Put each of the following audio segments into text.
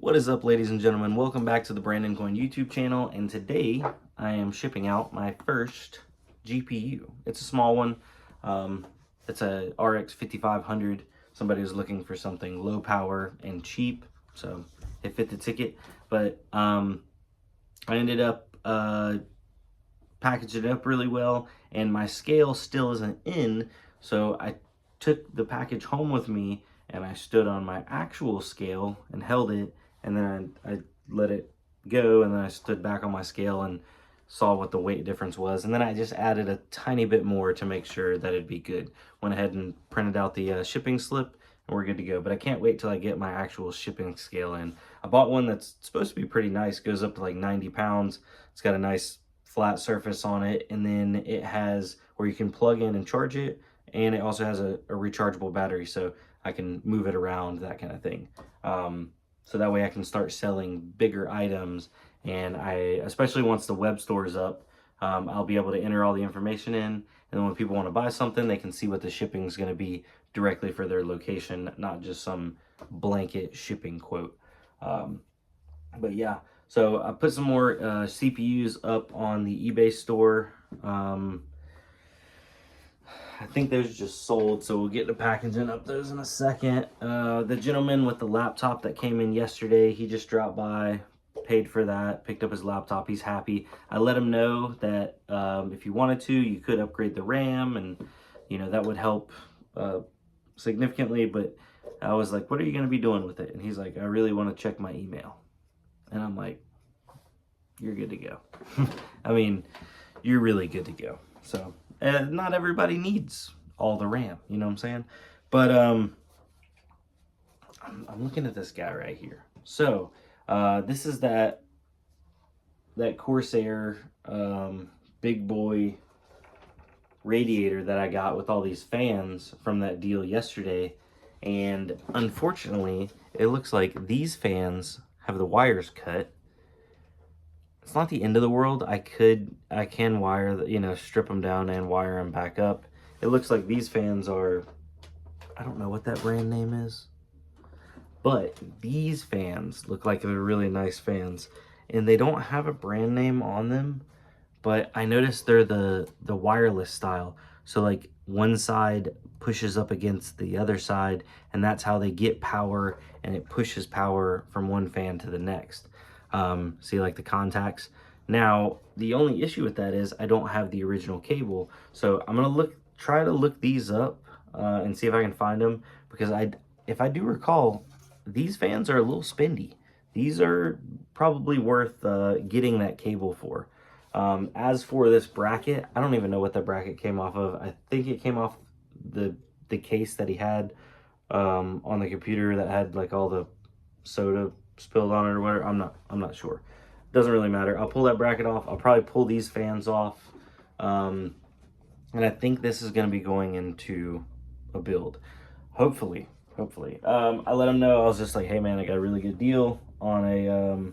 What is up, ladies and gentlemen? Welcome back to the Brandon Coin YouTube channel, and today I am shipping out my first GPU. It's a small one. It's a RX 5500. Somebody was looking for something low power and cheap, so it fit the ticket. But I ended up packaging it up really well, and my scale still isn't in, so I took the package home with me and I stood on my actual scale and held it, and then I let it go, and then I stood back on my scale and saw what the weight difference was, and then I just added a tiny bit more to make sure that it'd be good. Went ahead and printed out the shipping slip, and we're good to go. But I can't wait till I get my actual shipping scale in. I bought one that's supposed to be pretty nice, goes up to like 90 pounds. It's got a nice flat surface on it, and then it has where you can plug in and charge it, and it also has a rechargeable battery, so I can move it around, that kind of thing. So that way I can start selling bigger items, and especially once the web store is up, I'll be able to enter all the information in, and then when people want to buy something, they can see what the shipping is going to be directly for their location, not just some blanket shipping quote. But yeah, so I put some more CPUs up on the eBay store. I think those just sold, so we'll get the packaging up those in a second. The gentleman with the laptop that came in yesterday, he just dropped by, paid for that, picked up his laptop. He's happy. I let him know that if you wanted to, you could upgrade the RAM, and that would help significantly. But I was like, what are you going to be doing with it? And he's like, I really want to check my email. And I'm like, you're good to go. I mean, you're really good to go. So not everybody needs all the RAM, you know what I'm saying? But I'm looking at this guy right here. So this is that Corsair big boy radiator that I got with all these fans from that deal yesterday. And unfortunately, it looks like these fans have the wires cut. It's not the end of the world. I can wire, strip them down and wire them back up. It looks like these fans are, I don't know what that brand name is, but these fans look like they're really nice fans, and they don't have a brand name on them, but I noticed they're the wireless style. So like one side pushes up against the other side, and that's how they get power, and it pushes power from one fan to the next. See, like the contacts. Now, the only issue with that is I don't have the original cable. So I'm gonna try to look these up and see if I can find them, because if I do recall, these fans are a little spendy. These are probably worth getting that cable for. As for this bracket, I don't even know what that bracket came off of. I think it came off the case that he had on the computer that had like all the soda spilled on it or whatever. I'm not sure. Doesn't really matter. I'll pull that bracket off. I'll probably pull these fans off. And I think this is going to be going into a build. Hopefully. I let him know. I was just like, hey man, I got a really good deal on a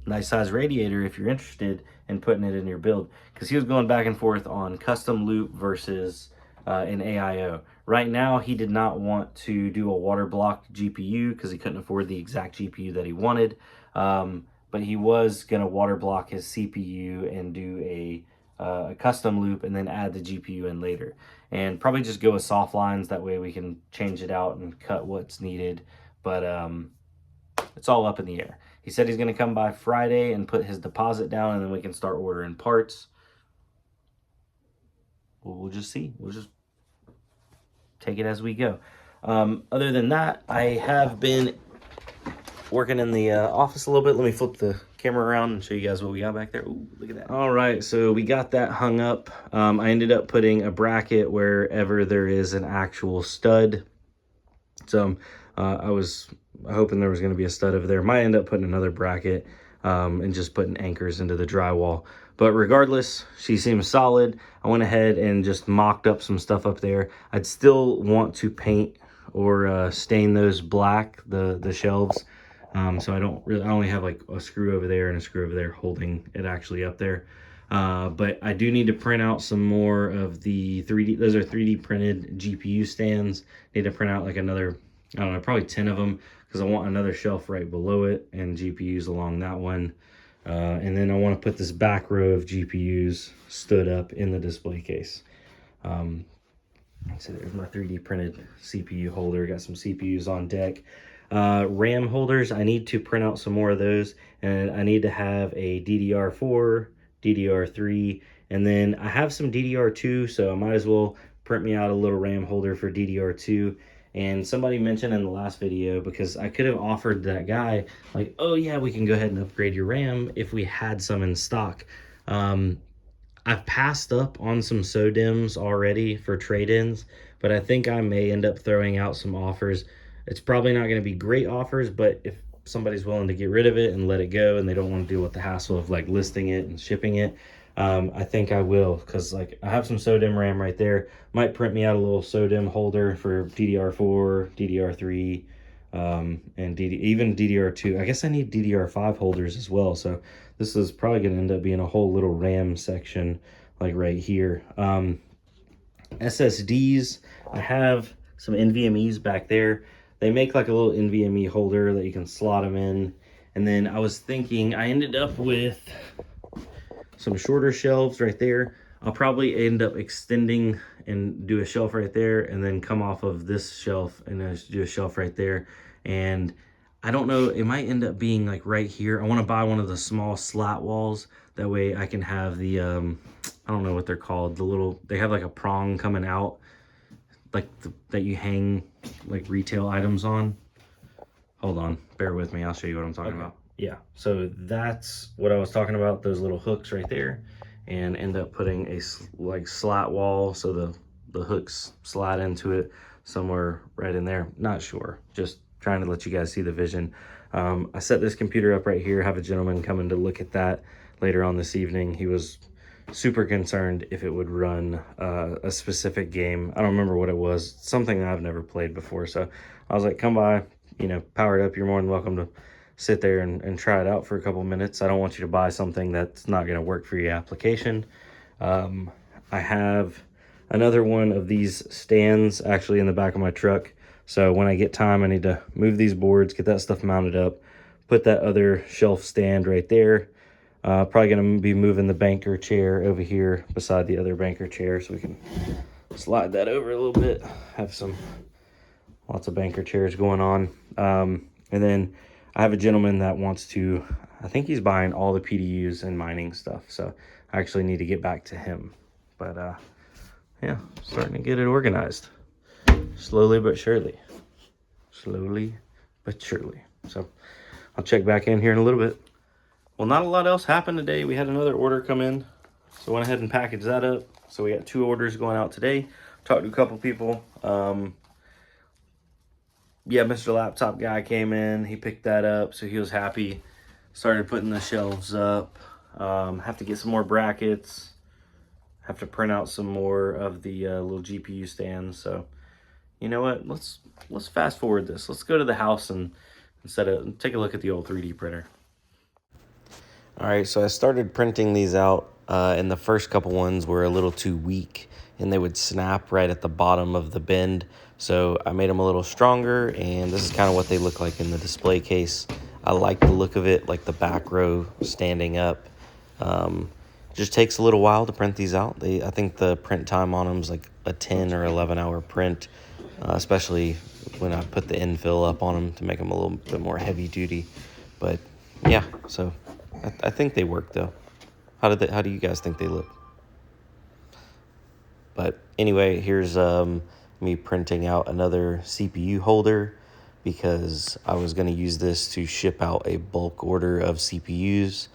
nice size radiator if you're interested in putting it in your build. Because he was going back and forth on custom loop versus an AIO. Right now, he did not want to do a water blocked GPU because he couldn't afford the exact GPU that he wanted. But he was going to water block his CPU and do a custom loop and then add the GPU in later. And probably just go with soft lines. That way we can change it out and cut what's needed. But it's all up in the air. He said he's going to come by Friday and put his deposit down, and then we can start ordering parts. We'll just see. We'll just take it as we go. Other than that, I have been working in the office a little bit. Let me flip the camera around and show you guys what we got back there. Ooh, look at that. All right, so we got that hung up. I ended up putting a bracket wherever there is an actual stud. So I was hoping there was going to be a stud over there. Might end up putting another bracket and just putting anchors into the drywall. But regardless, she seems solid. I went ahead and just mocked up some stuff up there. I'd still want to paint or stain those black, the shelves. So I only have like a screw over there and a screw over there holding it actually up there. But I do need to print out some more of the 3D, those are 3D printed GPU stands. Need to print out like another, I don't know, probably 10 of them, because I want another shelf right below it and GPUs along that one. And then I want to put this back row of GPUs stood up in the display case. So there's my 3D printed CPU holder. Got some CPUs on deck. RAM holders, I need to print out some more of those, and I need to have a DDR4, DDR3, and then I have some DDR2, so I might as well print me out a little RAM holder for DDR2. And somebody mentioned in the last video, because I could have offered that guy, like, oh yeah, we can go ahead and upgrade your RAM if we had some in stock. I've passed up on some SODIMMs already for trade-ins, but I think I may end up throwing out some offers. It's probably not going to be great offers, but if somebody's willing to get rid of it and let it go and they don't want to deal with the hassle of like listing it and shipping it, I think I will, because like I have some SODIMM RAM right there. Might print me out a little SODIMM holder for DDR4, DDR3, and even DDR2. I guess I need DDR5 holders as well, so this is probably going to end up being a whole little RAM section like right here. SSDs, I have some NVMEs back there. They make like a little NVMe holder that you can slot them in. And then I was thinking, I ended up with some shorter shelves right there. I'll probably end up extending and do a shelf right there, and then come off of this shelf and do a shelf right there. And I don't know, it might end up being like right here. I want to buy one of the small slat walls. That way I can have the, I don't know what they're called. The little, they have like a prong coming out, like that you hang like retail items on. Hold on, bear with me. I'll show you what I'm talking about. Yeah, so that's what I was talking about, those little hooks right there, and end up putting a like slat wall so the hooks slide into it somewhere right in there. Not sure, just trying to let you guys see the vision. I set this computer up right here, have a gentleman coming to look at that later on this evening. He was super concerned if it would run a specific game. I don't remember what it was, something that I've never played before. So I was like, come by, you know, power it up. You're more than welcome to sit there and try it out for a couple minutes. I don't want you to buy something that's not going to work for your application. I have another one of these stands actually in the back of my truck. So when I get time, I need to move these boards, get that stuff mounted up, put that other shelf stand right there. Probably going to be moving the banker chair over here beside the other banker chair, so we can slide that over a little bit. Have lots of banker chairs going on. And then I have a gentleman that wants to, I think he's buying all the PDUs and mining stuff, so I actually need to get back to him. But yeah, starting to get it organized. Slowly but surely. Slowly but surely. So I'll check back in here in a little bit. Well, not a lot else happened today. We had another order come in, so I went ahead and packaged that up. So we got 2 orders going out today. Talked to a couple people. Yeah, Mr. Laptop guy came in. He picked that up, so he was happy. Started putting the shelves up. Have to get some more brackets. Have to print out some more of the little GPU stands. So, you know what? Let's fast forward this. Let's go to the house and take a look at the old 3D printer. All right, so I started printing these out, and the first couple ones were a little too weak, and they would snap right at the bottom of the bend. So I made them a little stronger, and this is kind of what they look like in the display case. I like the look of it, like the back row standing up. Just takes a little while to print these out. I think the print time on them is like a 10 or 11 hour print, especially when I put the infill up on them to make them a little bit more heavy duty. But yeah, so I think they work though. How do you guys think they look? But anyway, here's me printing out another CPU holder, because I was going to use this to ship out a bulk order of CPUs.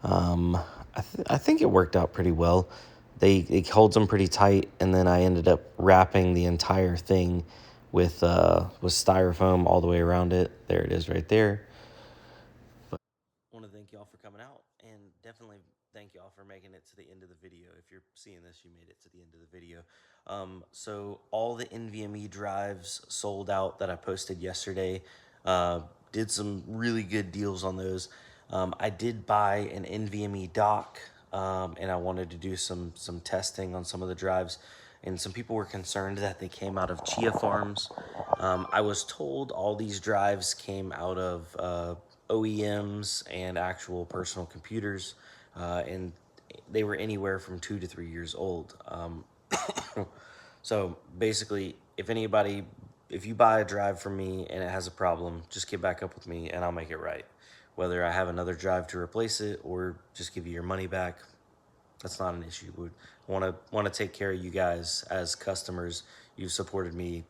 I think it worked out pretty well. It holds them pretty tight, and then I ended up wrapping the entire thing with styrofoam all the way around it. There it is right there. But I want to thank y'all for coming out, and definitely thank y'all for making it to the end of the video. If you're seeing this, you made it to the end of the video. So all the NVMe drives sold out that I posted yesterday. Did some really good deals on those. I did buy an NVMe dock, and I wanted to do some testing on some of the drives. and some people were concerned that they came out of chia farms. I was told all these drives came out of OEMs and actual personal computers, and they were anywhere from 2 to 3 years old. So basically, if you buy a drive from me and it has a problem, just get back up with me and I'll make it right. Whether I have another drive to replace it or just give you your money back, that's not an issue. We want to take care of you guys as customers. You've supported me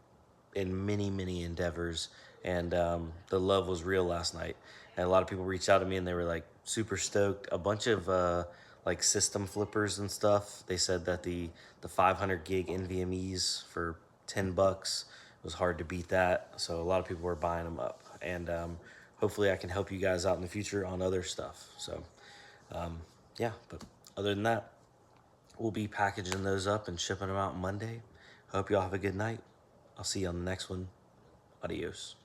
in many endeavors, and the love was real last night. And a lot of people reached out to me and they were like super stoked. A bunch of like system flippers and stuff. They said that the 500 gig NVMEs for $10 was hard to beat that. So a lot of people were buying them up, and hopefully I can help you guys out in the future on other stuff. So yeah, but other than that, we'll be packaging those up and shipping them out Monday. Hope y'all have a good night. I'll see you on the next one. Adios.